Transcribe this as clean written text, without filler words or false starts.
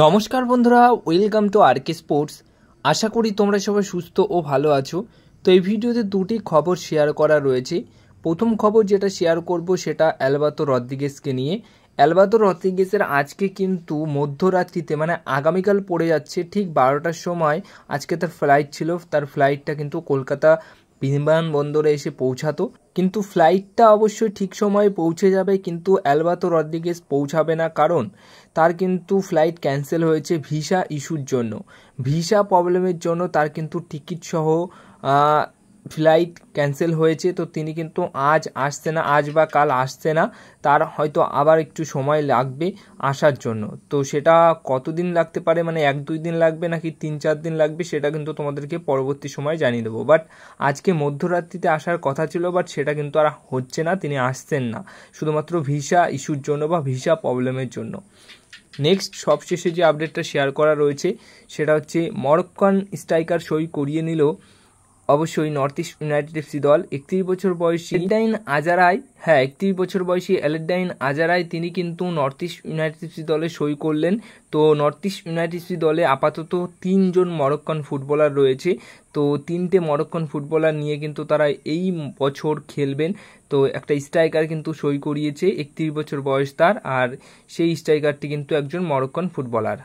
নমস্কার বন্ধুরা, welcome to আরকে sports. আশা করি তোমরা সবাই সুস্থ ও ভালো আছো। তো এই ভিডিওতে দুটি খবর শেয়ার করা রয়েছে। প্রথম খবর যেটা শেয়ার করব সেটা অ্যালবাতো রদ্রিগেজকে নিয়ে। অ্যালবাতো রদ্রিগেজের আজকে কিন্তু মধ্যরাত্রিতে মানে আগামীকাল পড়ে যাচ্ছে ঠিক 12টার সময় আজকে তার ফ্লাইট ছিল। তার ফ্লাইটটা কিন্তু কলকাতা বিমানবন্দরে এসে পৌঁছাতো, কিন্তু ফ্লাইটটা অবশ্যই ঠিক সময়ে পৌঁছে যাবে, কিন্তু অ্যালবাতো রদ্রিগেজ পৌঁছাবে না, কারণ তার কিন্তু ফ্লাইট ক্যান্সেল হয়েছে ভিসা ইস্যুর জন্য। ভিসা প্রবলেমের জন্য তার কিন্তু টিকিট সহ ফ্লাইট ক্যান্সেল হয়েছে। তো তিনি কিন্তু আজ আসছে না, আজ বা কাল আসছে না, তার হয়তো আবার একটু সময় লাগবে আসার জন্য। তো সেটা কতদিন লাগতে পারে, মানে 1-2 দিন লাগবে নাকি 3-4 দিন লাগবে, সেটা কিন্তু তোমাদেরকে পরবর্তী সময় জানিয়ে দেবো। বাট আজকে মধ্যরাত্রিতে আসার কথা ছিল, বাট সেটা কিন্তু আর হচ্ছে না, তিনি আসছেন না, শুধুমাত্র ভিসা ইস্যুর জন্য বা ভিসা প্রবলেমের জন্য। নেক্সট সবশেষে যে আপডেটটা শেয়ার করা রয়েছে সেটা হচ্ছে মরক্কান স্ট্রাইকার সই করিয়ে নিল অবশ্যই নর্থ ইস্ট ইউনাইটেড এফসি দল। 31 বছর বয়সী এলেডাইন আজারাই, 31 বছর বয়সী এলেডাইন আজারাই তিনি কিন্তু নর্থ ইস্ট ইউনাইটেড এফসি দলে সই করলেন। তো নর্থ ইস্ট ইউনাইটেড এফসি দলে আপাতত 3 জন মরক্কান ফুটবলার রয়েছে। তো 3টে মরক্কান ফুটবলার নিয়ে কিন্তু তারা এই বছর খেলবেন। তো একটা স্ট্রাইকার কিন্তু সই করিয়েছে, 31 বছর বয়স তার, আর সেই স্ট্রাইকারটি কিন্তু একজন মরক্কান ফুটবলার।